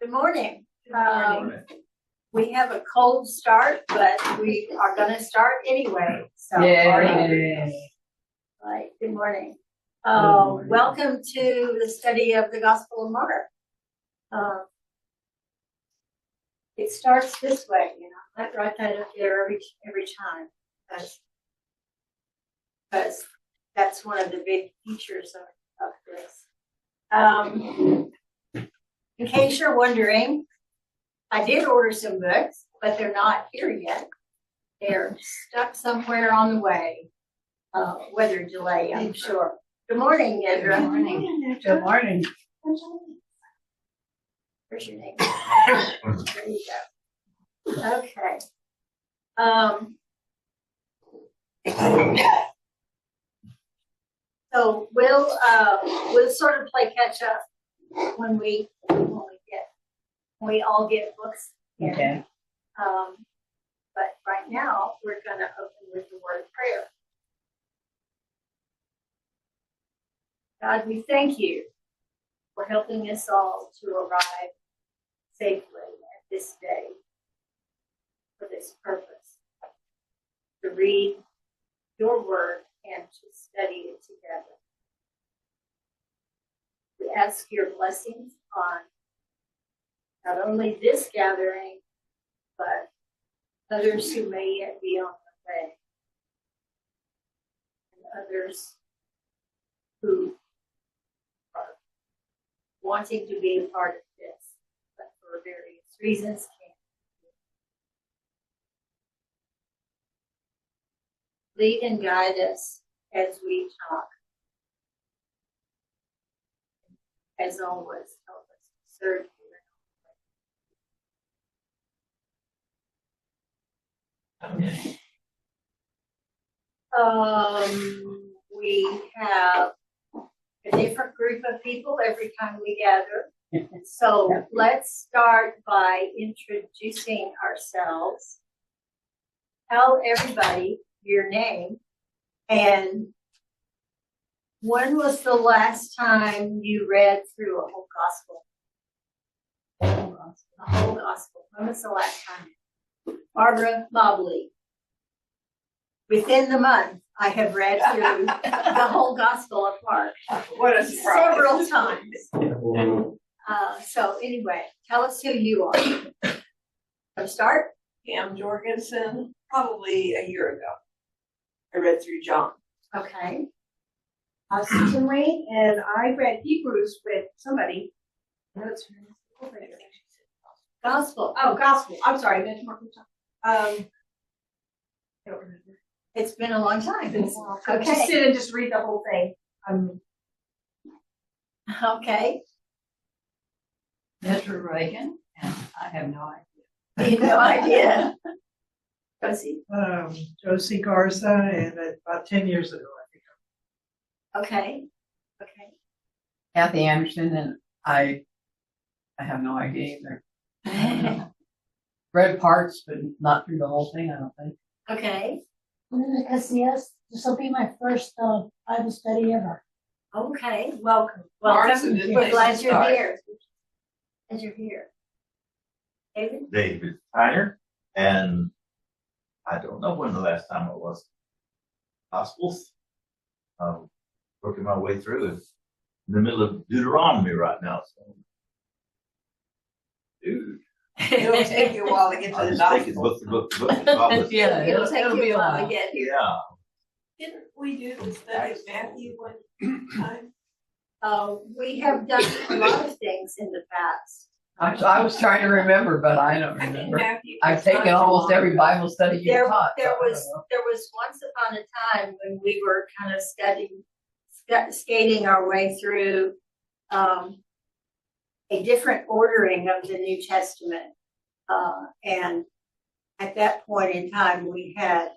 Good morning. Morning. We have a cold start, but we are going to start anyway. So, Yay. Right. Good morning. morning. Welcome to the study of the Gospel of Mark. It starts this way, I write that up there every time, because that's one of the big features of this. In case you're wondering, I did order some books, but they're not here yet. They're stuck somewhere on the way. Weather delay, I'm sure. Good morning, Edra. Good morning. Good morning. Where's your name? There you go. Okay. So we'll sort of play catch up when we all get books in. Okay. But right now we're going to open with the word of prayer. God, we thank you for helping us all to arrive safely at this day for this purpose, to read your word and to study it together. We ask your blessings on not only this gathering, but others who may yet be on the way, and others who are wanting to be a part of this, but for various reasons can't. Lead and guide us as we talk. As always, help us to serve you. Okay. We have a different group of people every time we gather. So let's start by introducing ourselves. Tell everybody your name and when was the last time you read through a whole gospel? A whole gospel. When was the last time? Barbara Mobley. Within the month, I have read through the whole Gospel of Mark. What a surprise. Several times. So anyway, tell us who you are. Want to start? Pam Jorgensen, probably a year ago. I read through John. Okay. Susan Wayne, and I read Hebrews with somebody. Gospel. Oh, Gospel. I'm sorry, I meant Mark. I don't remember. It's been a long time. Just Okay. sit and just read the whole thing. Okay. Ezra Reagan, and I have no idea. You have no idea. Josie. Josie Garza, and about 10 years ago, I think. Okay. Okay. Kathy Anderson, and I have no idea either. Read parts, but not through the whole thing, I don't think. Okay. Casillas, this will be my first Bible study ever. Okay. Welcome. Mark's Welcome. a good We're place glad to you're start. here. Glad you're here. David? David Tyner, and I don't know when the last time it was. Gospels. Working my way through it. In the middle of Deuteronomy right now. So. Dude. It'll take you a while to get to I'll the just take it gospel. book to book. Yeah, It'll take it'll you be a while to get here. Yeah. Didn't we do the study of Matthew one time? We have done a lot of things in the past. I was trying to remember, but I don't I think remember. Matthew. I've was taken not almost too every long Bible study you've There taught. was so I don't know. once upon a time when we were kind of skating our way through a different ordering of the New Testament, and at that point in time we had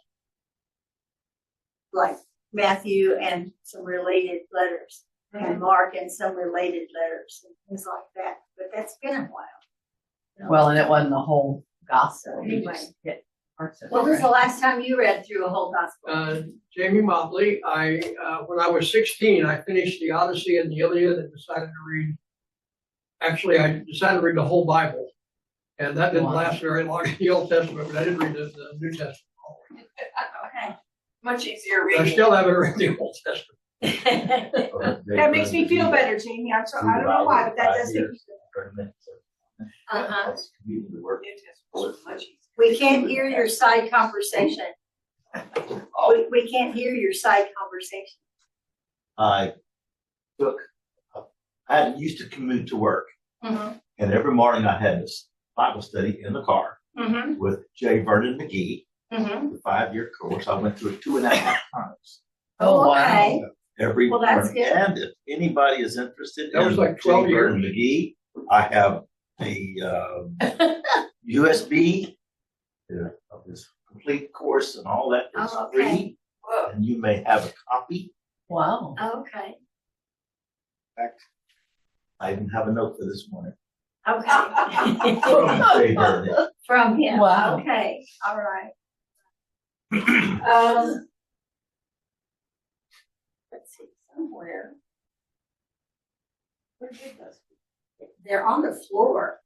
like Matthew and some related letters, and Mark and some related letters and things like that. But that's been a while. Well, and it wasn't the whole gospel. You Anyway. just get parts of it. When was the right? last time you read through a whole gospel? Jamie Mobley. When I was 16, I finished the Odyssey and the Iliad and decided to read Actually, I decided to read the whole Bible. And that didn't Wow. last very long in the Old Testament, but I did read the New Testament. Okay. Much easier But I reading. still haven't read the Old Testament. That makes me feel better, Jamie. I don't know why, but that does make me feel Uh-huh. New Testament was much easier. We can't hear your side conversation. We can't hear your side conversation. I took, I used to commute to work, Mm-hmm. and every morning I had this Bible study in the car Mm-hmm. with J. Vernon McGee, Mm-hmm. the 5-year course. I went through it 2.5 times Oh, wow. Okay. every Well, that's morning. good. And if anybody is interested That was in like 12 J. Vernon years. McGee, I have a USB of his complete course, and all that is Oh, okay. free, Whoa. and you may have a copy. Wow. Okay. In fact, I even have a note for this morning. Okay. From J. Vernon. From him. Wow. Okay. All right. Let's see, somewhere. Where did those? They're on the floor.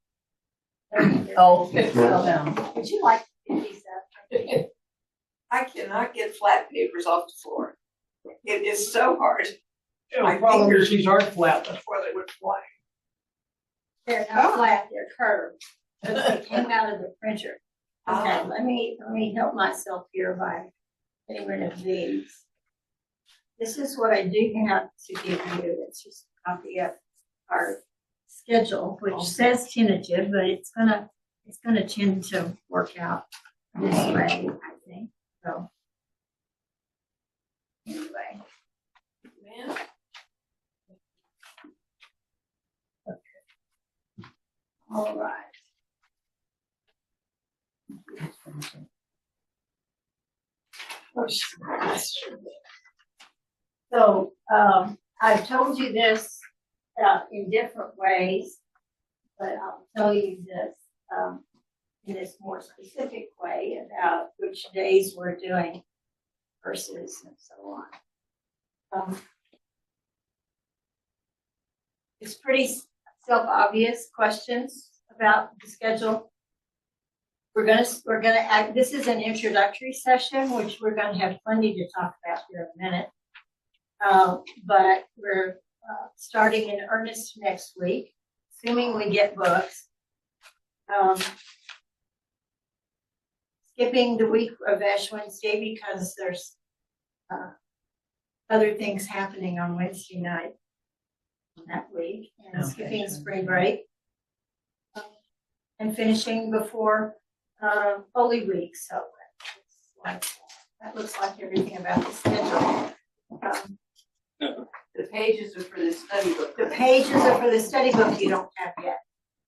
Oh, it fell down. Would you like to get these up? I cannot get flat papers off the floor. It is so hard. The My problem fingers- is these aren't flat, that's why they went flying. They're not flat, they're curved. They came out of the printer. Okay, let me help myself here by getting rid of these. This is what I do have to give you. It's just a copy of our schedule, which says tentative, but it's gonna tend to work out this way, I think. So anyway, Man, all right. So, I've told you this, in different ways, but I'll tell you this, in this more specific way about which days we're doing versus and so on. It's pretty self-obvious questions about the schedule. We're gonna act, this is an introductory session, which we're gonna have plenty to talk about here in a minute. But we're starting in earnest next week, assuming we get books. Skipping the week of Ash Wednesday because there's other things happening on Wednesday night that week, and Okay. skipping spring break. And finishing before Holy Week, so that looks like everything about the schedule. the pages are for the study book. The pages are for the study book you don't have yet.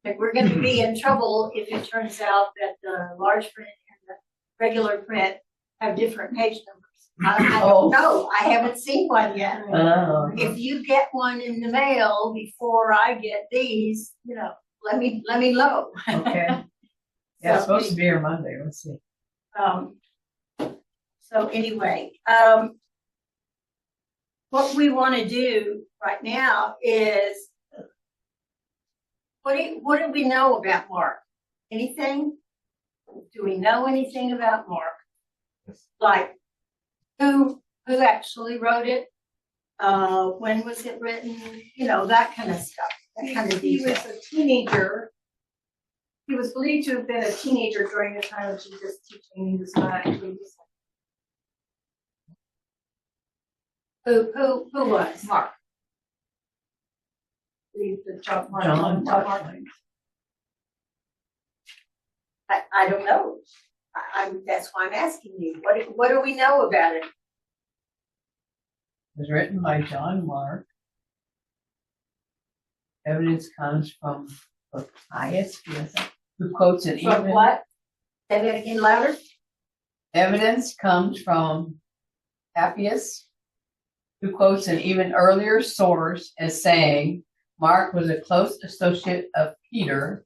Like, we're gonna be in trouble if it turns out that the large print and the regular print have different page numbers. I don't know, I haven't seen one yet. Oh. If you get one in the mail before I get these, let me know. Okay. Yeah, it's supposed to be here Monday. Let's see. So anyway, what we want to do right now is, what do we know about Mark? Anything? Do we know anything about Mark? Like, who actually wrote it? When was it written? That kind of stuff. That kind of He detail. was a teenager. He was believed to have been a teenager during the time of Jesus' teaching. He was not actually Who was? Mark. The John Mark. John Mark. Mark. I don't know. That's why I'm asking you. What do we know about it? It was written by John Mark. Evidence comes from Matthias, who quotes an From even. what? Say that again louder. Evidence comes from Appius, who quotes an even earlier source as saying Mark was a close associate of Peter,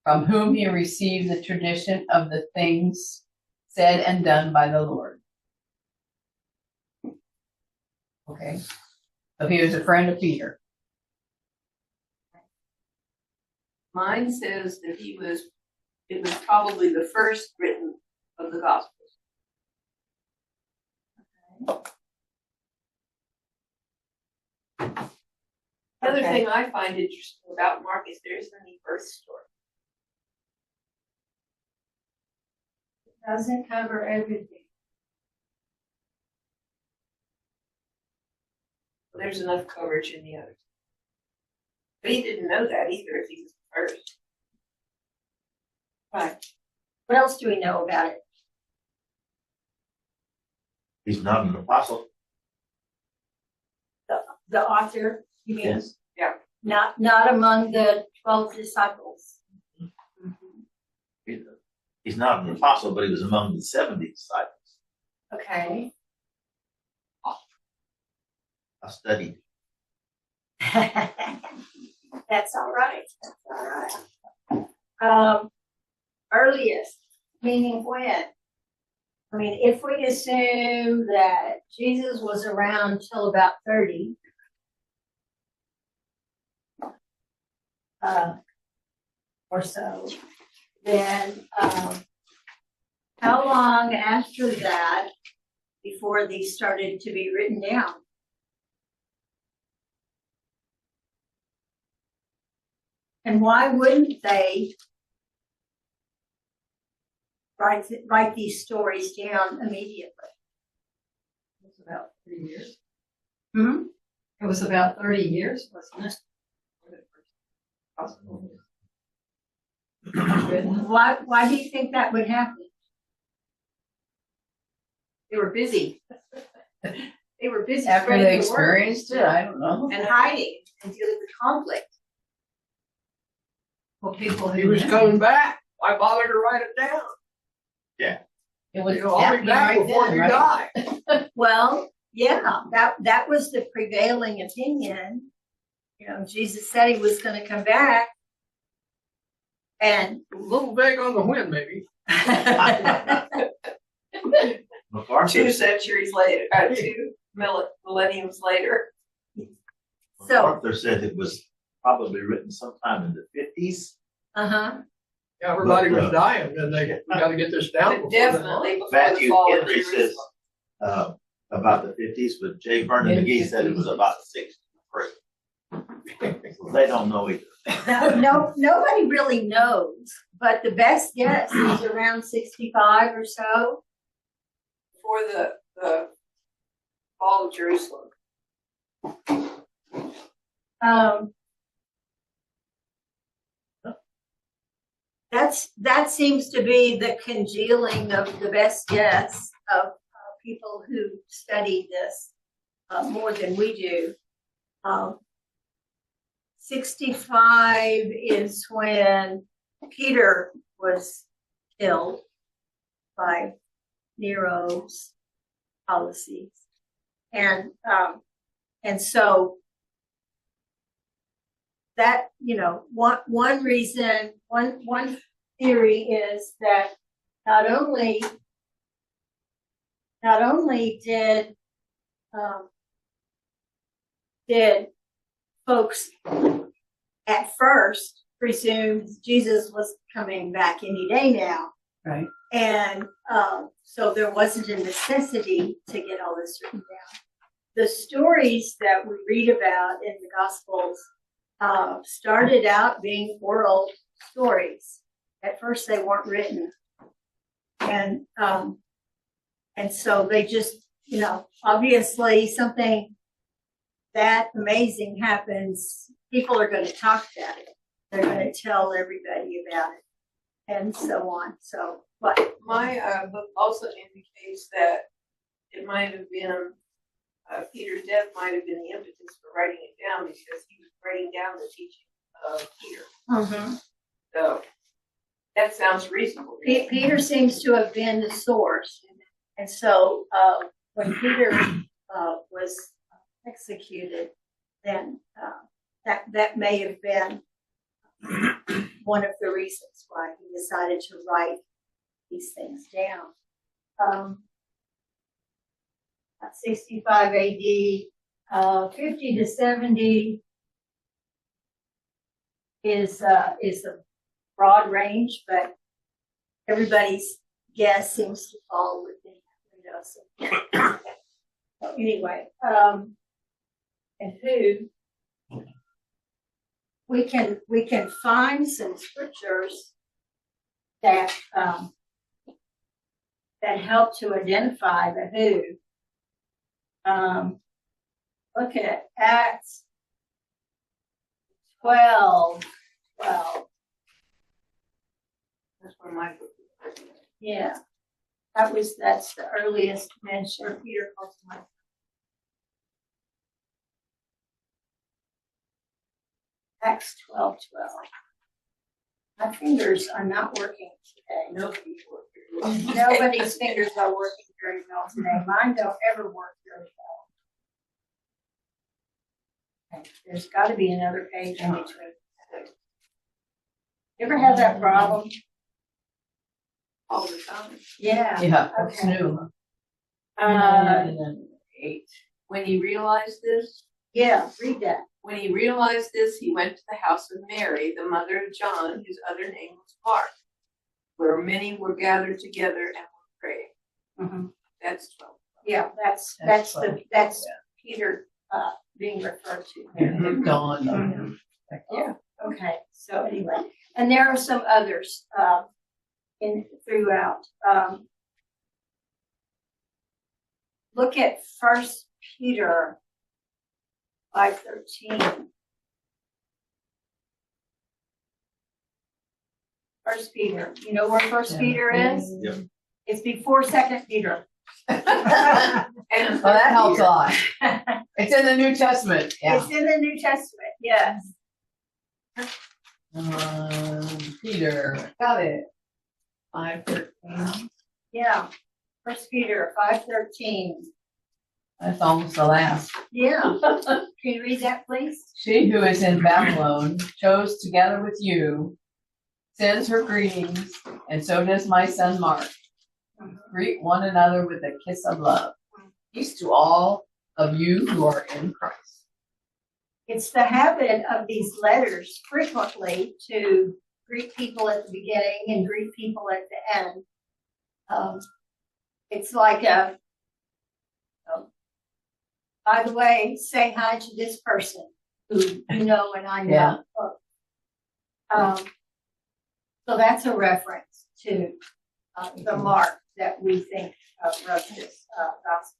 from whom he received the tradition of the things said and done by the Lord. Okay, so he was a friend of Peter. Mine says that it was probably the first written of the Gospels. Another Okay. thing I find interesting about Mark is there isn't any birth story. Doesn't cover everything. There's enough coverage in the others. But he didn't know that either if he was the first. Right. What else do we know about it? He's not an apostle. The author, you mean? Yes. Not among the 12 disciples. He's not an apostle, but he was among the 70 disciples. Okay. I studied. That's all right. That's all right. Earliest, meaning when? I mean, if we assume that Jesus was around till about 30, or so, then how long after that before these started to be written down? And why wouldn't they write these stories down immediately? It was about 30 years. Hmm? It was about 30 years, wasn't it? Why do you think that would happen? They were busy. They were busy After spreading they the word experienced it, I don't know. and hiding and dealing with conflict. Well, people He who was coming back. Why bother to write it down? It was You know, I'll happening be back right before then, you right? die. Well, yeah, that was the prevailing opinion. You know, Jesus said he was going to come back, and A little vague on the when, maybe. MacArthur, 2 centuries later, 2 millenniums later. So, MacArthur said it was probably written sometime in the 50s. Yeah, everybody But, was dying, and we got to get this down. But before then. definitely before the Matthew fall of Henry says Jerusalem. about the 50s, but J. Vernon McGee said it was about 63. So they don't know either. nobody really knows, but the best guess is around 65 or so. Before the fall of Jerusalem. That seems to be the congealing of the best guess of people who study this more than we do. 65 is when Peter was killed by Nero's policies, and so that, you know, one reason, one theory is that not only did folks at first presume Jesus was coming back any day now, Right. and so there wasn't a necessity to get all this written down. The stories that we read about in the Gospels started out being oral stories. At first, they weren't written, and so they just, you know, obviously something that amazing happens, people are going to talk about it. They're going to tell everybody about it, and so on. So, what? My book also indicates that it might have been Peter's death might have been the impetus for writing it down because he was writing down the teaching of Peter. So that sounds reasonable. Peter seems to have been the source, and so when Peter was executed, then that may have been one of the reasons why he decided to write these things down. 65 AD, 50 to 70 is a broad range, but everybody's guess seems to fall within that window. So anyway, and who we can find some scriptures that that help to identify the who. Look at Acts 12. That's where my book is. Yeah, that's the earliest mention. Where Peter calls my. Acts 12:12. My fingers are not working today. No people. Nobody's fingers are working very well today. Mine don't ever work very well. Okay, there's got to be another page in between. You ever have that problem? All the time. Yeah. Yeah, it's Okay. new. Uh, 8. When he realized this, yeah, read that. When he realized this, he went to the house of Mary, the mother of John, whose other name was Mark, where many were gathered together and were praying. Mm-hmm. That's 12. Yeah, that's Peter being referred to. It dawned on him. Yeah. Okay. So anyway, and there are some others throughout. Look at 1 Peter 5:13. 1 Peter. You know where 1 Peter is? Yep. It's before 2 Peter. And Well, that helps a lot. It's in the New Testament. Yeah. It's in the New Testament. Yes. Peter, got it. 5:13. Yeah. 1 Peter 5:13. That's almost the last. Yeah. Can you read that, please? She who is in Babylon chose together with you, sends her greetings, and so does my son Mark. Greet one another with a kiss of love. Peace to all of you who are in Christ. It's the habit of these letters frequently to greet people at the beginning and greet people at the end. It's like by the way, say hi to this person who you know and I know. Yeah. So that's a reference to the Mark that we think wrote this gospel.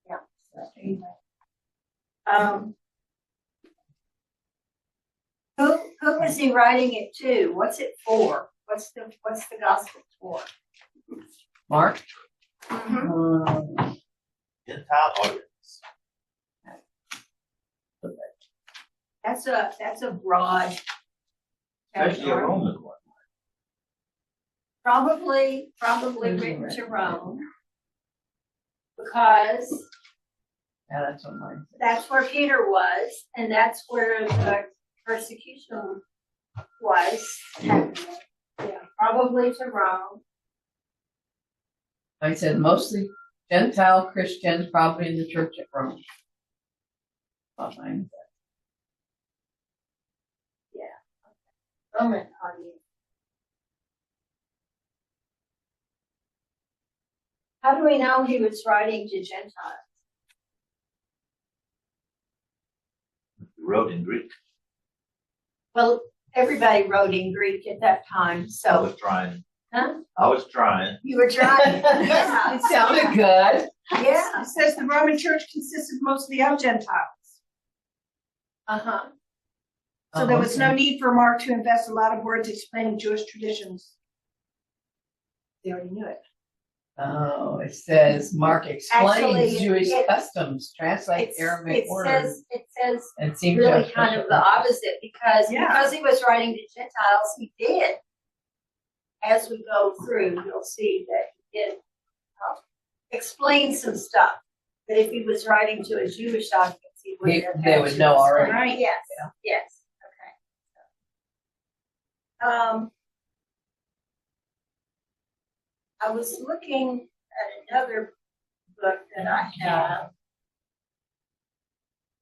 Yeah. So anyway. Who is he writing it to? What's it for? What's the gospel for? Mark? Mm-hmm. Gentile audience. That's a broad Especially a category. Roman one. Probably written to Rome because Yeah, that's what mine said. that's where Peter was, and that's where the persecution was happening. Yeah, probably to Rome. I said mostly Gentile Christians, probably in the church at Rome. That's what mine said. Roman audience. How do we know he was writing to Gentiles? He wrote in Greek. Well, everybody wrote in Greek at that time, I so. was trying. Huh? I was trying. You were trying. Yeah. It sounded good. Yeah. It says the Roman Church consisted mostly of Gentiles. Uh-huh. So there was no need for Mark to invest a lot of words explaining Jewish traditions. They already knew it. Oh, it says Mark explains Actually, Jewish it- customs, translate Aramaic words, It says and seem really just kind of the opposite because he was writing to Gentiles, he did. As we go through, you'll see that he did explain some stuff. But if he was writing to a Jewish audience, he would have They had would to know already. explain. Right. Yes, yes, okay. I was looking at another book that I have.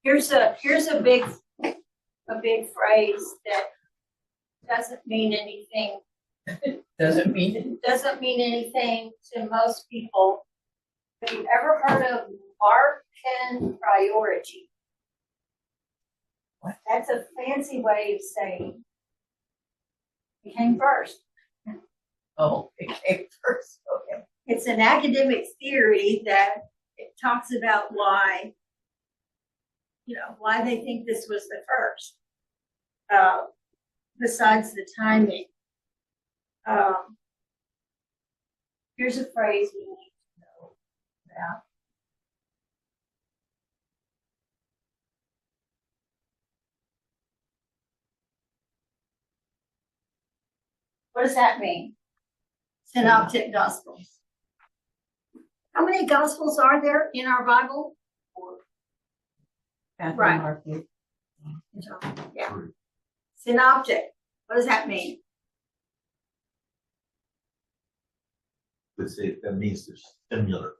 Here's a big phrase that doesn't mean anything. Doesn't mean it. Doesn't mean anything to most people. Have you ever heard of Markan priority? What? That's a fancy way of saying it came first. Oh, it came first. Okay. It's an academic theory that it talks about why, why they think this was the first. Besides the timing. Here's a phrase we need to know about. What does that mean? Synoptic Gospels. How many Gospels are there in our Bible? Matthew, Right. Mark, Luke. Yeah. Synoptic. What does that mean? Let's say that means they're similar.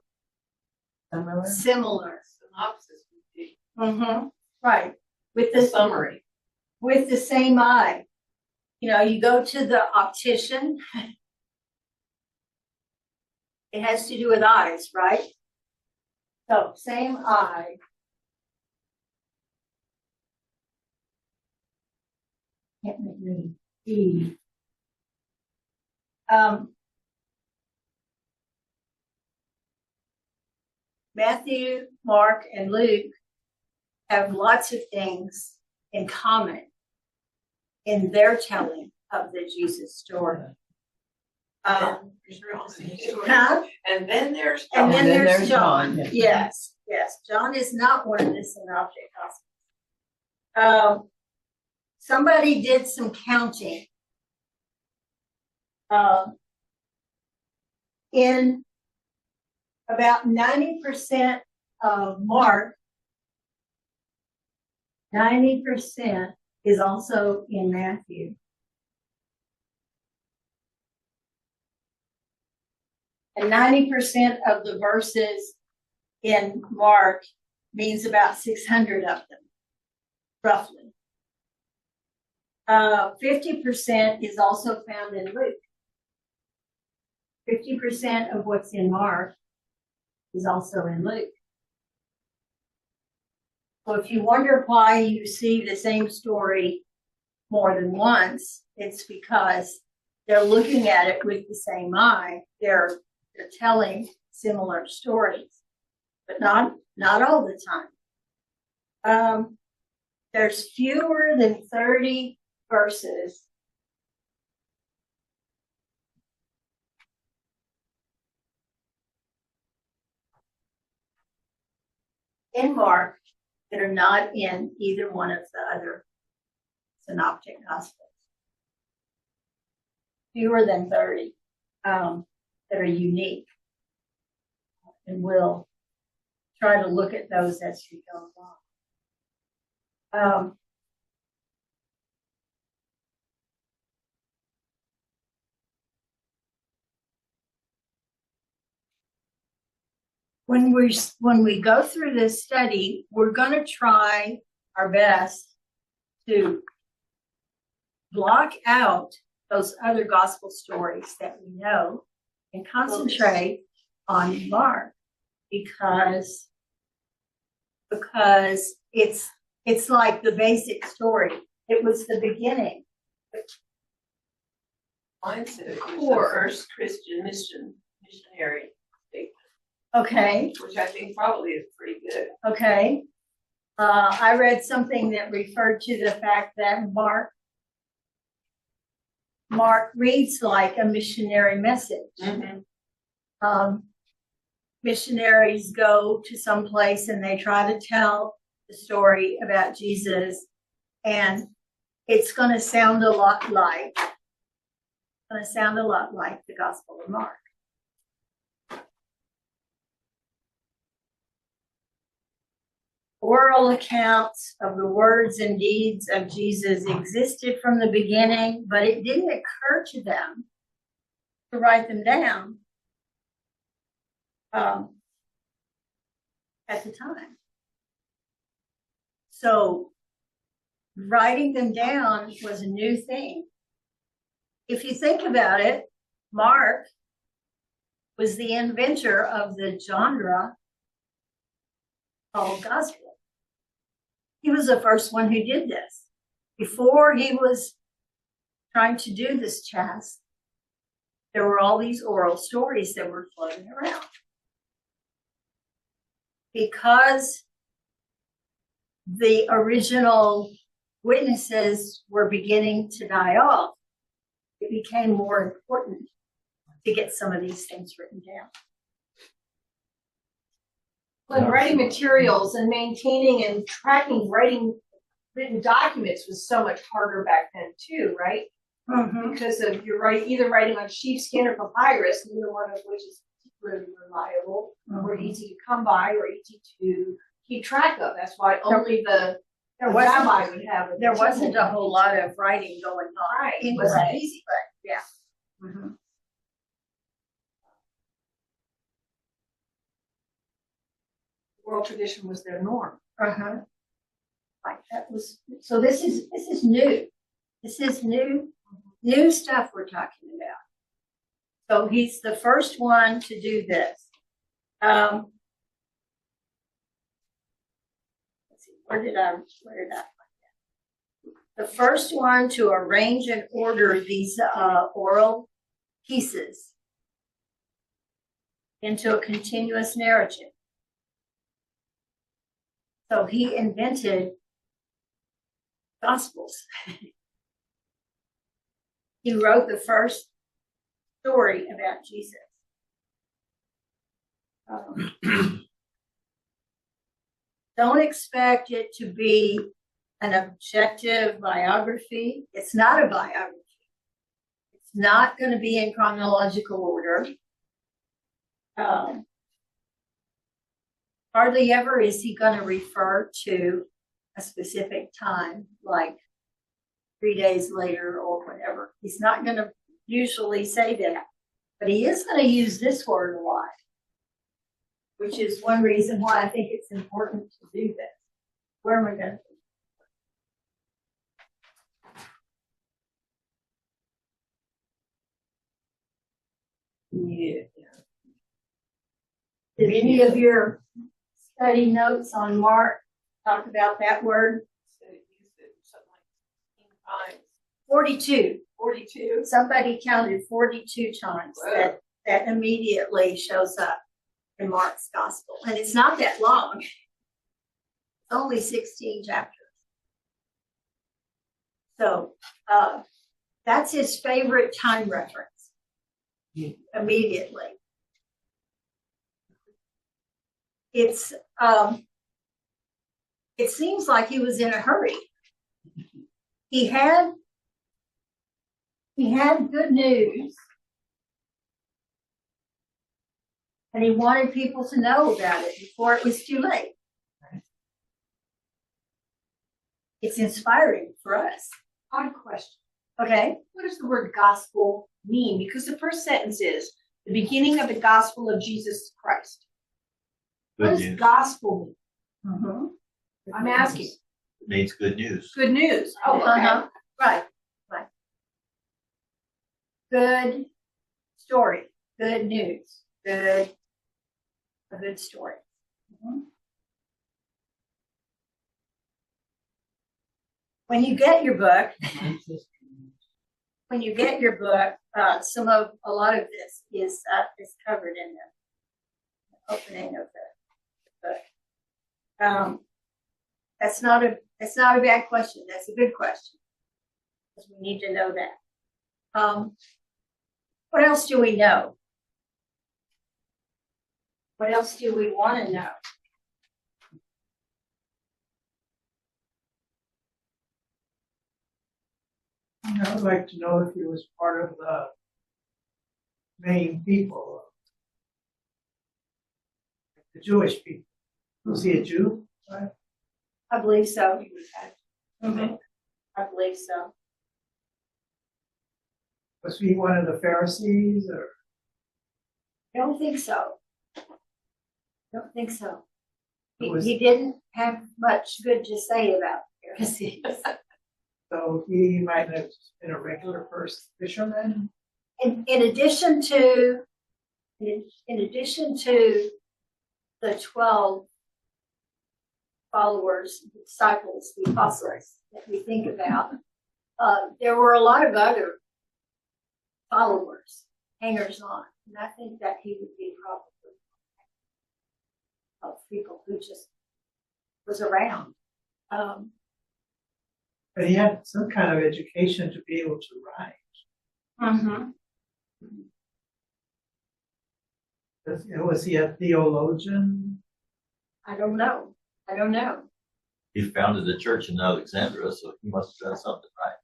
Similar? Similar. Synopsis would be Mm-hmm. Right. With the the summary. with the same eye. You go to the optician. It has to do with eyes, right? So same eye. Can't make me see. Matthew, Mark, and Luke have lots of things in common in their telling of the Jesus story. Huh? And then there's And then And then there's there's John. John. Yes, yes. John is not one of the synoptic gospels. Somebody did some counting. In about 90% of Mark, 90% is also in Matthew. And 90% of the verses in Mark means about 600 of them, roughly. 50% is also found in Luke. 50% of what's in Mark is also in Luke. So if you wonder why you see the same story more than once, it's because they're looking at it with the same eye. They're telling similar stories, but not all the time. There's fewer than 30 verses in Mark that are not in either one of the other synoptic gospels. Fewer than 30 that are unique. And we'll try to look at those as we go along. When we go through this study, we're going to try our best to block out those other gospel stories that we know and concentrate on Mark because it's like the basic story. It was the beginning. Mine said it was the Core. first Christian missionary statement, Okay. which I think probably is pretty good. Okay. I read something that referred to the fact that Mark reads like a missionary message. Mm-hmm. Missionaries go to some place and they try to tell the story about Jesus, and it's going to sound a lot like the Gospel of Mark. Oral accounts of the words and deeds of Jesus existed from the beginning, but it didn't occur to them to write them down at the time. So writing them down was a new thing. if you think about it, Mark was the inventor of the genre called gospel. He was the first one who did this. Before he was trying to do this chast, there were all these oral stories that were floating around. Because the original witnesses were beginning to die off, it became more important to get some of these things written down. When writing materials and maintaining and tracking written documents was so much harder back then too, right? Because of either writing on sheepskin or papyrus, neither one of which is particularly reliable or easy to come by or easy to keep track of. That's why only the rabbi would have it. There wasn't a whole lot of writing going on. Right. It wasn't easy, but yeah. Oral tradition was their norm. Like that was, so this is new. This is new stuff we're talking about. So he's the first one to do this. Let's see, where did I find that? The first one to arrange and order these oral pieces into a continuous narrative. So he invented Gospels. He wrote the first story about Jesus. Don't expect it to be an objective biography. It's not a biography. It's not going to be in chronological order. Hardly ever is he going to refer to a specific time, like 3 days later or whatever. He's not going to usually say that, but he is going to use this word a lot, which is one reason why I think it's important to do this. Where am I going to? Yeah. Did any of your study notes on Mark talk about that word? So it used it something like 15 times. 42. 42. Somebody counted 42 times Wow. that immediately shows up in Mark's gospel. And it's not that long. It's only 16 chapters. So that's his favorite time reference. Immediately. It's it seems like he was in a hurry. He had good news, and he wanted people to know about it before it was too late. It's inspiring for us. Odd question. Okay. What does the word gospel mean? Because the first sentence is the beginning of the gospel of Jesus Christ. What Good does news. gospel mean? Mm-hmm. I'm asking. It means good news. Good news. Oh, okay. Right. Good story. Good news. A good story. Mhm. When you get your book, a lot of this is covered in the opening of the book. That's not a bad question. That's a good question, because we need to know that. What else do we know? What else do we want to know? I would like to know if he was part of the main people, the Jewish people. Was he a Jew? Right? I believe so. Mhm. I believe so. Was he one of the Pharisees or? I don't think so. Don't think so. It was- He didn't have much good to say about Pharisees. So he might have been a regular person, fisherman. In addition to the 12 followers, disciples, the apostles that we think about, there were a lot of other followers, hangers on, and I think that he would be probably of people who just was around. But he had some kind of education to be able to write. Mm-hmm. Was he a theologian? I don't know. He founded a church in Alexandria, so he must have done something right.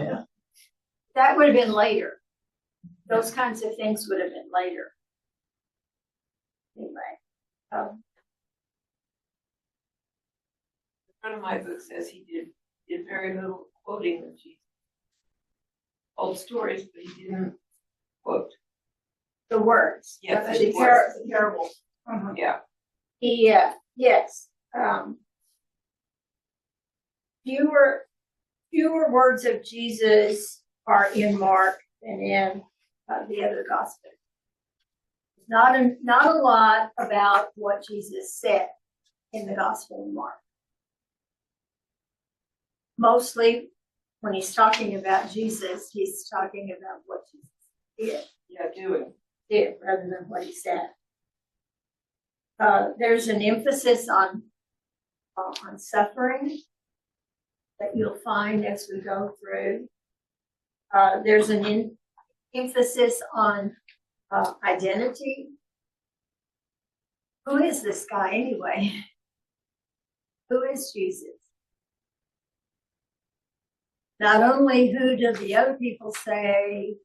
Yeah. That would have been later. Those kinds of things would have been later. Anyway, One of my books says he did very little quoting of Jesus. Old stories, but he didn't quote. the words. Yes, the his words. parables. Mhm. Yeah. He, yes. Fewer words of Jesus are in Mark than in the other Gospels. Not a lot about what Jesus said in the Gospel of Mark. Mostly, when he's talking about Jesus, he's talking about what Jesus did rather than what he said. There's an emphasis on suffering that you'll find as we go through. There's an emphasis on identity. Who is this guy anyway? Who is Jesus? Not only who do the other people say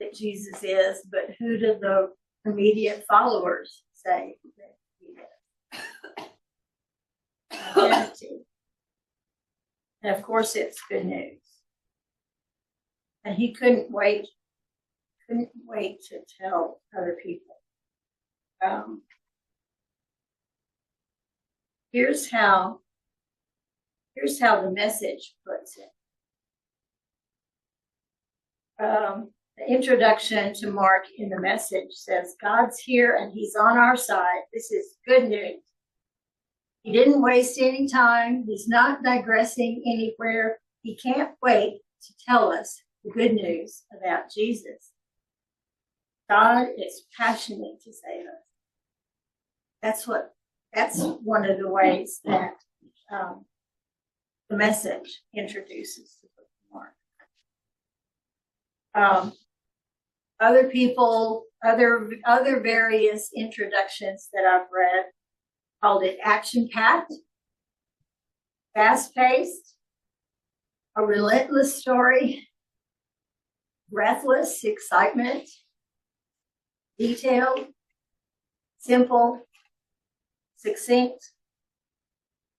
that Jesus is, but who do the immediate followers say that he is? Identity. And of course, it's good news. And he couldn't wait to tell other people. Here's how the Message puts it. The introduction to Mark in the Message says, God's here and he's on our side. This is good news. He didn't waste any time. He's not digressing anywhere. He can't wait to tell us the good news about Jesus. God is passionate to save us. That's one of the ways that the Message introduces the book of Mark. Other people, other various introductions that I've read called it action-packed, fast-paced, a relentless story, breathless excitement, detailed, simple, succinct,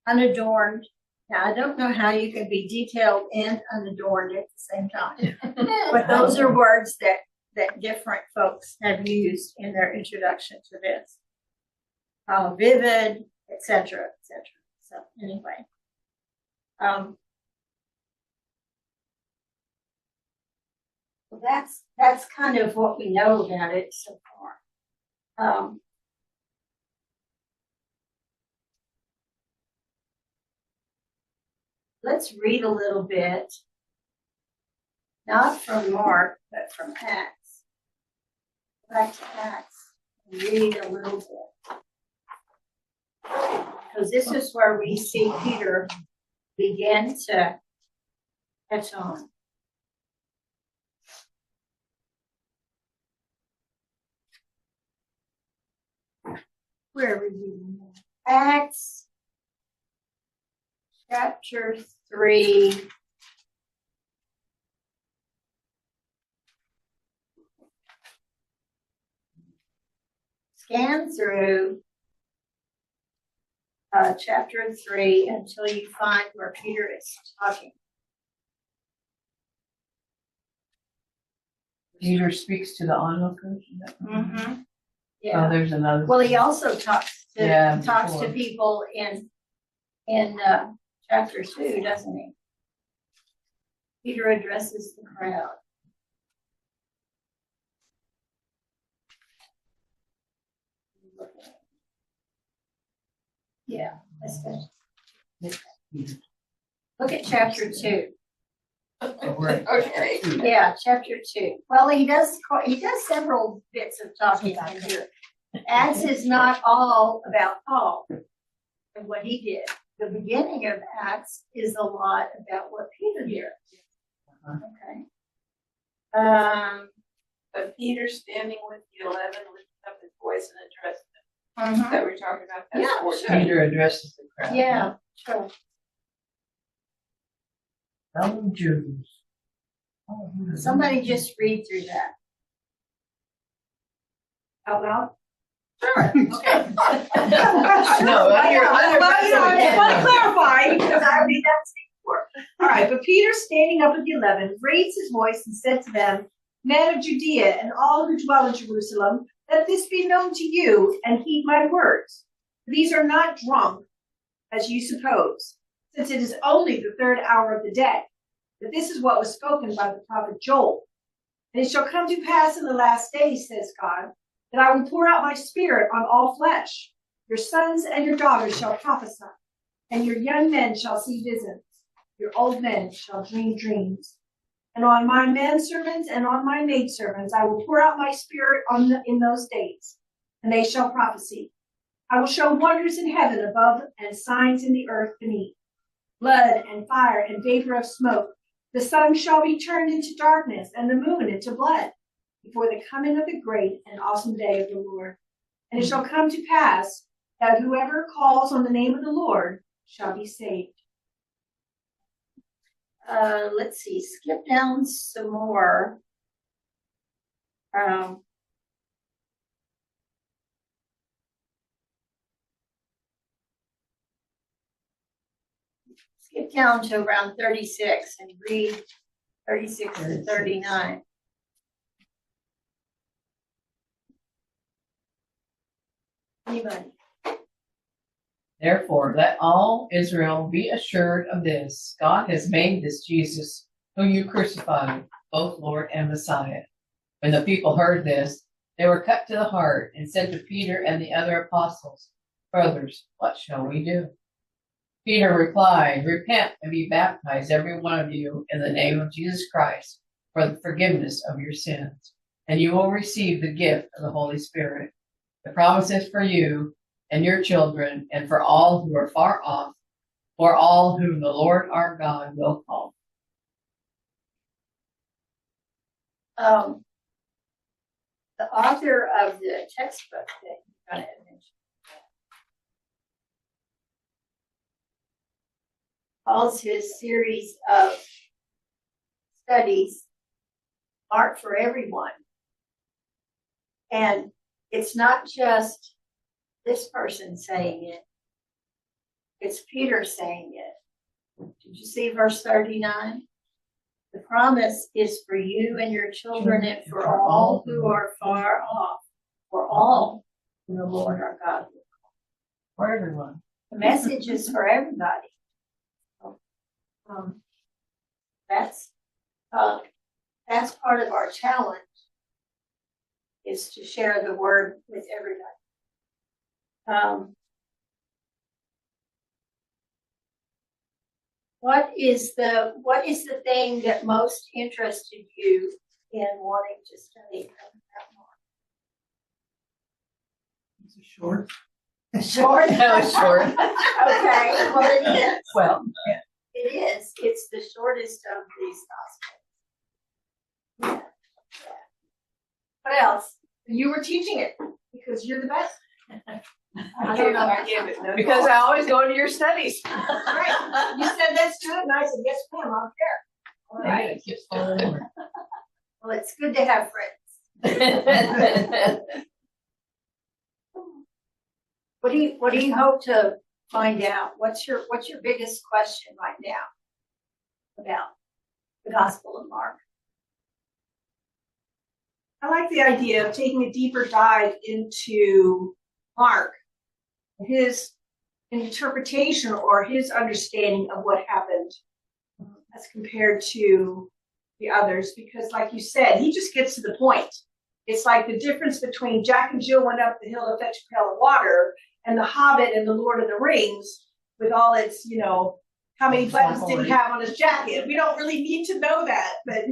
unadorned. Now, I don't know how you can be detailed and unadorned at the same time, but those are words that different folks have used in their introduction to this. Vivid, etc., etc. So anyway, well, that's kind of what we know about it so far. Let's read a little bit, not from Mark, but from Acts. Back to Acts and read a little bit. Because this is where we see Peter begin to catch on. Where are we reading? Acts chapter 3. Scan through chapter 3 until you find where Peter is talking. Peter speaks to the onlookers. Mm-hmm. Oh, Yeah. there's another. Well, he also talks to Yeah, before. people in chapter 2, doesn't he? Peter addresses the crowd. Yeah, that's good. Look at chapter 2. Okay. Yeah, chapter 2. Well, he does several bits of talking in here. Acts is not all about Paul and what he did. The beginning of Acts is a lot about what Peter did. Okay. But Peter standing with the 11, lifted up his voice and addressed them. That we're talking about. That's Yeah, 14. sure. Peter addresses the crowd. Yeah, sure. Fellow Jews. Somebody just read through that. Out loud? Sure. Okay. No, you're I want to clarify because I already done this before. All right, but Peter, standing up with the 11, raised his voice and said to them, "Men of Judea and all who dwell in Jerusalem, let this be known to you and heed my words. These are not drunk, as you suppose, since it is only the 3rd hour of the day. But this is what was spoken by the prophet Joel. And it shall come to pass in the last days, says God, that I will pour out my spirit on all flesh. Your sons and your daughters shall prophesy, and your young men shall see visions. Your old men shall dream dreams. And on my manservants and on my maidservants I will pour out my spirit in those days, and they shall prophesy. I will show wonders in heaven above and signs in the earth beneath, blood and fire and vapor of smoke. The sun shall be turned into darkness and the moon into blood before the coming of the great and awesome day of the Lord. And it shall come to pass that whoever calls on the name of the Lord shall be saved." Let's see, skip down some more. Skip down to around 36 and read 36 to 39. Anybody? Therefore, let all Israel be assured of this: God has made this Jesus, whom you crucified, both Lord and Messiah. When the people heard this, they were cut to the heart and said to Peter and the other apostles, "Brothers, what shall we do?" Peter replied, "Repent and be baptized, every one of you, in the name of Jesus Christ, for the forgiveness of your sins, and you will receive the gift of the Holy Spirit. The promise is for you and your children, and for all who are far off, for all whom the Lord our God will call." The author of the textbook that you kind of mentioned calls his series of studies Art for Everyone. And it's not just this person saying it, it's Peter saying it. Did you see verse 39? The promise is for you and your children and for all who are far off, for all whom the Lord our God will call. For everyone. The message is for everybody. That's part of our challenge, is to share the word with everybody. What is the thing that most interested you in wanting to study that more? It's a short. Short? No, short. Okay, well it is. Well, It is. It's the shortest of these gospels. Yeah. What else? You were teaching it because you're the best. I don't know. I gave it no because thought. I always go to your studies. Right. You said that's good, and I said, yes, ma'am, I'm there. All right. It keeps falling over. Well, it's good to have friends. What do you hope to find out? What's your biggest question right now about the Gospel of Mark? I like the idea of taking a deeper dive into Mark, his interpretation or his understanding of what happened as compared to the others, because like you said, he just gets to the point. It's like the difference between Jack and Jill went up the hill to fetch a pail of water and the Hobbit and the Lord of the Rings with all its, how many buttons did he have on his jacket? We don't really need to know that, but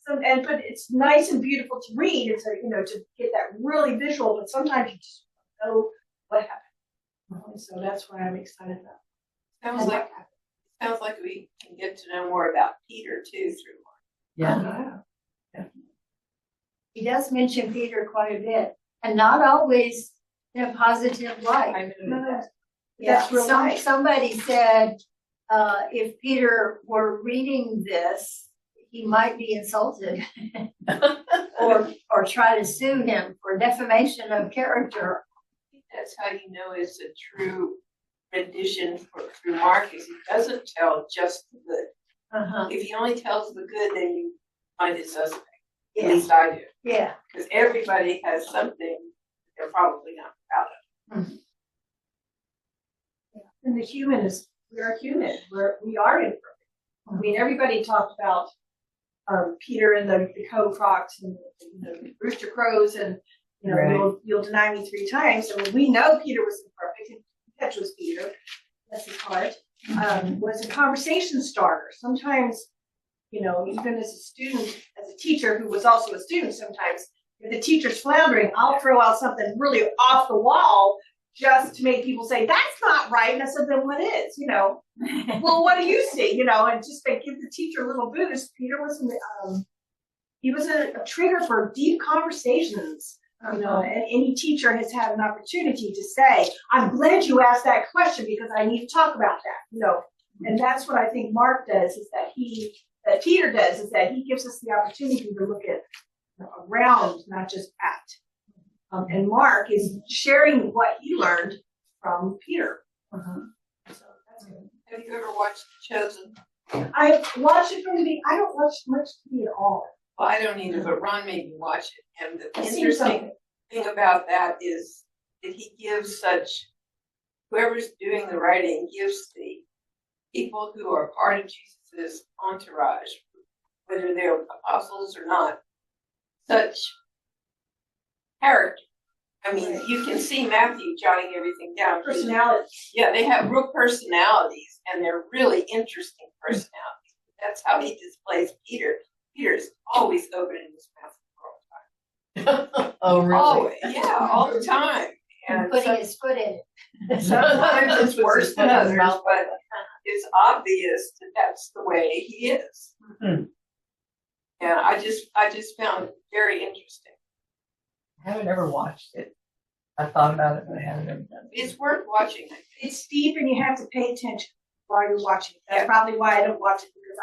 but it's nice and beautiful to read and to get that really visual, but sometimes you just don't know what happened. And so that's why I'm excited about it. Sounds like we can get to know more about Peter too through Mark. Yeah. He does mention Peter quite a bit, and not always in a positive light. I know that. That's real nice. Somebody said, if Peter were reading this, he might be insulted or try to sue him for defamation of character. I think that's how you know it's a true rendition through Mark, is he doesn't tell just the good. If he only tells the good, then you find it suspect. At least I do. Yeah. Because everybody has something they're probably not proud of. And the human we are human. We are imperfect. I mean, everybody talked about Peter and the co-crocs and the rooster crows and Right. you'll deny me 3 times. So we know Peter was imperfect. And Petrus Peter, that's his heart, was a conversation starter. Sometimes, even as a student, as a teacher who was also a student, sometimes if the teacher's floundering, I'll throw out something really off the wall just to make people say, that's not right. And I said, then what is, well, what do you see? And just to give the teacher a little boost. Peter was, he was a trigger for deep conversations. And any teacher has had an opportunity to say, I'm glad you asked that question because I need to talk about that, and that's what I think Mark does that Peter does is that he gives us the opportunity to look at around, not just at. And Mark is sharing what he learned from Peter. So that's good. Have you ever watched The Chosen? I watched it from the beginning. I don't watch much TV at all. Well, I don't either, but Ron made me watch it. And the I've seen interesting something. thing about that is that he gives whoever's doing the writing gives the people who are part of Jesus's entourage, whether they're apostles or not, such character. I mean, you can see Matthew jotting everything down. Personality. Yeah, they have real personalities, and they're really interesting personalities. That's how he displays Peter. Peter's always opening his mouth all the time. Oh, really? Always, yeah, all the time. And Putting his foot in it. sometimes it's worse than Put his others, mouth but it's obvious that that's the way he is. Hmm. And I just found it very interesting. I haven't ever watched it. I thought about it, but I haven't ever done it. It's worth watching, I think. It's deep and you have to pay attention while you're watching it. That's probably why I don't watch it, because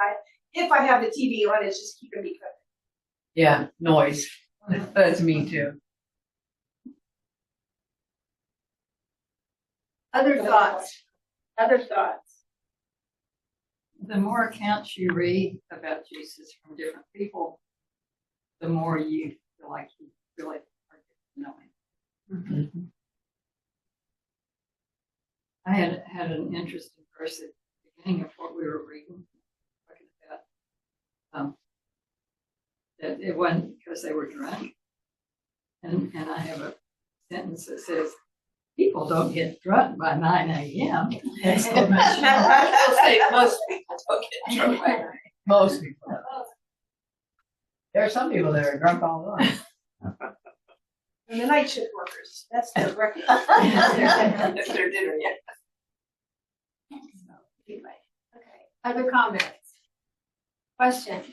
if I have the TV on, it's just keeping me covered. Yeah, noise. That's me too. Other thoughts? The more accounts you read about Jesus from different people, the more you feel like you really are getting to know him. Mhm. I had an interesting verse at the beginning of what we were reading, talking about that it wasn't because they were drunk. And I have a sentence that says, people don't get drunk by 9 a.m. I'll say most people don't get drunk by night. Most people. There are some people that are drunk all the time. And the night shift workers, that's their record. That's their dinner, yeah. Anyway, okay. Other comments? Questions?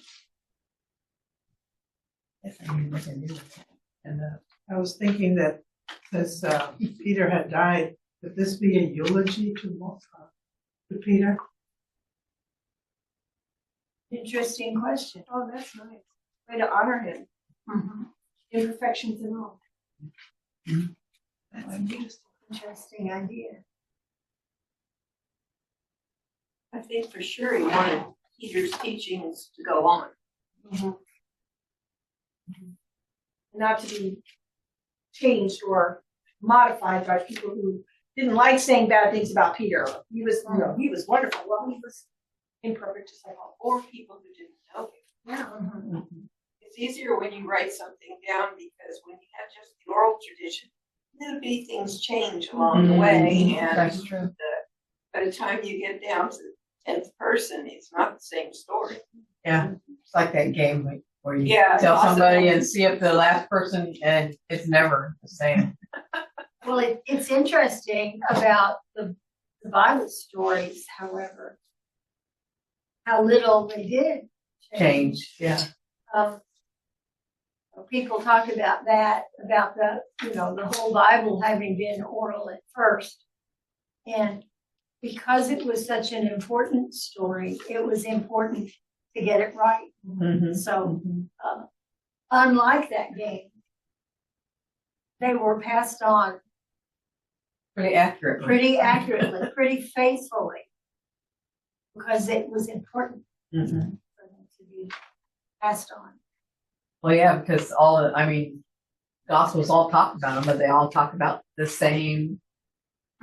And I was thinking that since Peter had died, could this be a eulogy to Peter? Interesting question. Oh, that's nice. Way to honor him. Imperfections and all. That's interesting. Interesting idea. I think for sure he wanted Peter's teachings to go on. Not to be changed or modified by people who didn't like saying bad things about Peter. He was, he was wonderful. Well, he was imperfect as I hope. or people who didn't know you. Yeah. Mhm. It's easier when you write something down because when you have just the oral tradition, little bitty things change along the way, and That's true. by the time you get down to the 10th person, it's not the same story. Yeah, it's like that game where you Yeah, tell somebody possibly. and see if the last person, and it's never the same. Well, it's interesting about the Bible stories, however, how little they did Change, yeah. Um, people talk about that, about the whole Bible having been oral at first. And because it was such an important story, it was important to get it right. Mhm. So, unlike that game, they were passed on Pretty accurate. pretty accurately, pretty faithfully, because it was important Mhm. for them to be passed on. Well, yeah, because Gospels all talk about them, but they all talk about the same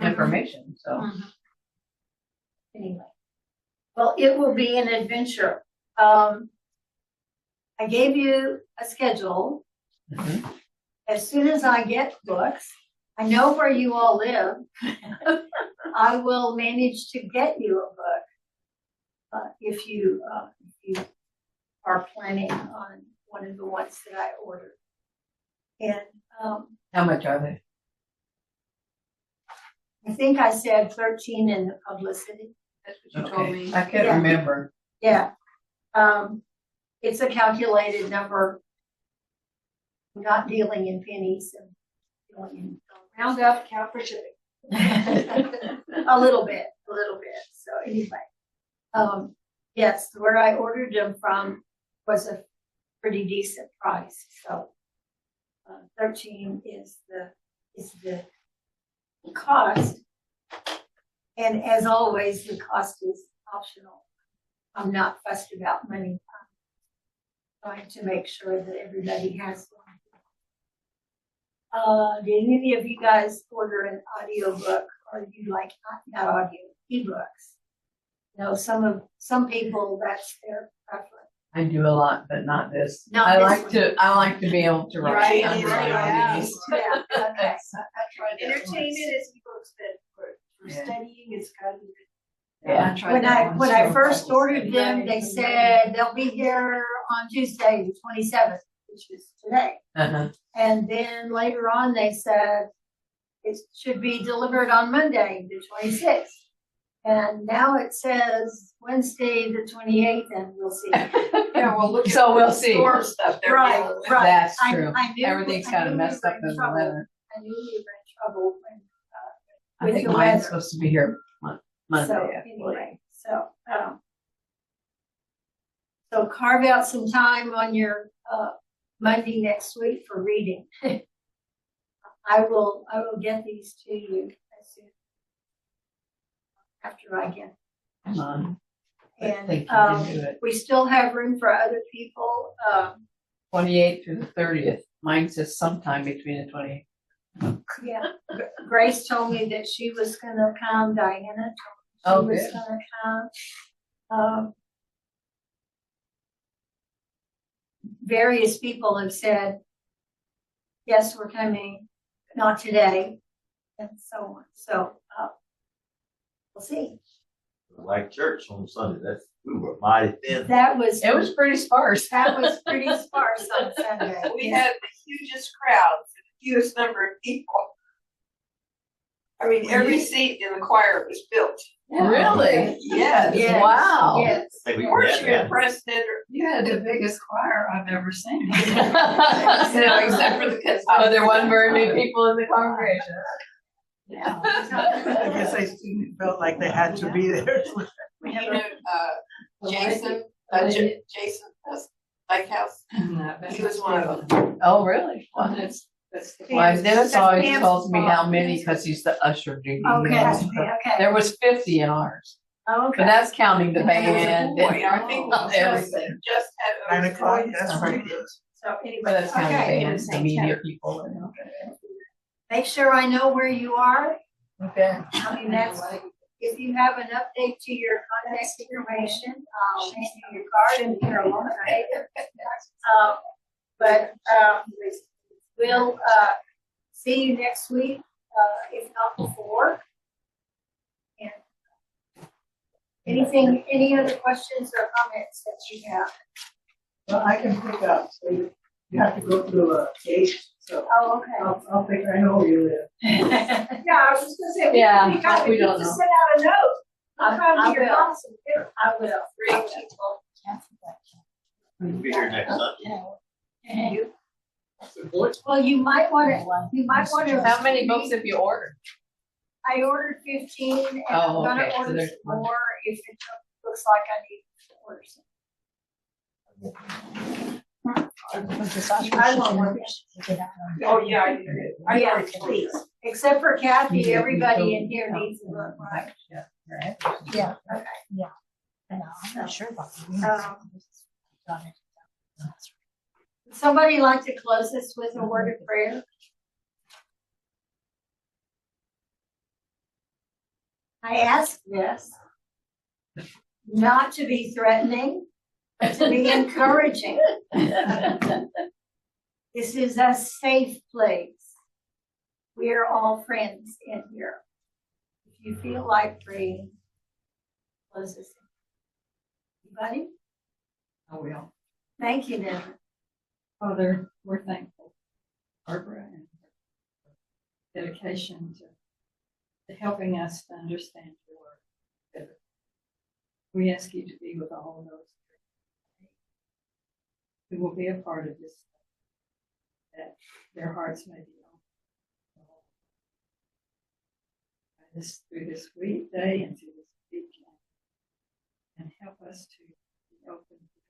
information. So, Anyway, well, it will be an adventure. I gave you a schedule. mhm. As soon as I get books, I know where you all live. I will manage to get you a book if you are planning on one of the ones that I ordered. And How much are they? I think I said 13 in the publicity. That's what you told Okay, me. I can't Yeah. remember. Yeah. It's a calculated number. I'm not dealing in pennies and dealing in Round up, count for shipping. a little bit. So anyway, yes, where I ordered them from was a pretty decent price. So 13 is the cost, and as always, the cost is optional. I'm not fussed about money. I'm trying to make sure that everybody has one. Did any of you guys order an audiobook, or you like not audio, ebooks? No, some people, that's their preference. I do a lot, but not this. Not I this like to be able to write. Right, underline yeah. these. Yeah, okay. Entertainment is ebooks, but for Yeah. studying, it's gotta be. Yeah. When I first ordered them, they said they'll be here on Tuesday, the 27th, which is today. Uh-huh. And then later on, they said it should be delivered on Monday, the 26th. And now it says Wednesday, the 28th, and we'll see. Yeah, well, look at So we'll the see. store stuff they're Right, dealing with. right. That's I- true. I knew- Everything's I kind of knew we messed were up in in the trouble. weather. I knew we were in trouble when, I with think the mine's weather. supposed to be here Monday. So actually. anyway, so carve out some time on your Monday next week for reading. I will get these to you as soon after I get. Come on. I And think you can do it. we still have room for other people. 28th through the 30th. Mine says sometime between the 28th. Yeah, Grace told me that she was gonna come. Diana Oh, told me she was good. gonna come. Various people have said, yes, we're coming, but not today, and so on. So we'll see. Like church on Sunday, we were mighty thin. That was It was pretty sparse. pretty sparse on Sunday. We had the hugest crowds, the fewest number of people. I mean, every seat in the choir was built. Really? Yes. Yes, Wow. Yes. Maybe Of we course, had you're that. impressed. You had the biggest choir I've ever seen. Except for the kids. But there wasn't very many people in the congregation. Yeah. I guess they felt like they had to be there. You know, Jason, Jason Lighthouse, he was one of them. Oh, really? Well, Well, that's my Dennis always Pam's tells me how fault. many because he's the usher duty. Okay. There was 50 in ours, but Okay. that's counting the There was a band. boy, I think and everything. just had. 9 o'clock, boys that's and pretty students. So anyway, But that's counting okay. bands, the media people. And, Make sure I know where you are. okay. I mean, that's if you have an update to your contact information, hand you your card and you're eliminated. But we'll see you next week, if not before. And any other questions or comments that you have? Well, I can pick up, so you have to go through a gate, so Oh, okay. I'll pick, I know where you live. Yeah, I was just gonna say, Yeah, we got, we we don't need to know. send out a note. I'll come I to your will. house and get it. I will. We'll be here next Sunday. Good point. Well, you might want to. How many books have you ordered? I ordered 15 and I'm Oh, gonna okay, so order there's some one. more if it looks like I need to order some. I want one. Oh, yeah, I do. I Yeah, already told you. please. Except for Kathy, everybody in here needs a book, right? Yeah, right. Yeah, Okay. I know, I'm not sure about Would somebody like to close us with a word of prayer? I ask this not to be threatening, but to be encouraging. This is a safe place. We are all friends in here. If you feel like praying, close us. Anybody? I will. Thank you, Nevin. Father, we're thankful, Barbara, and her dedication to helping us to understand your word better. We ask you to be with all of those who will be a part of this, that their hearts may be open. Through this weekday and through this weekend, and help us to be open to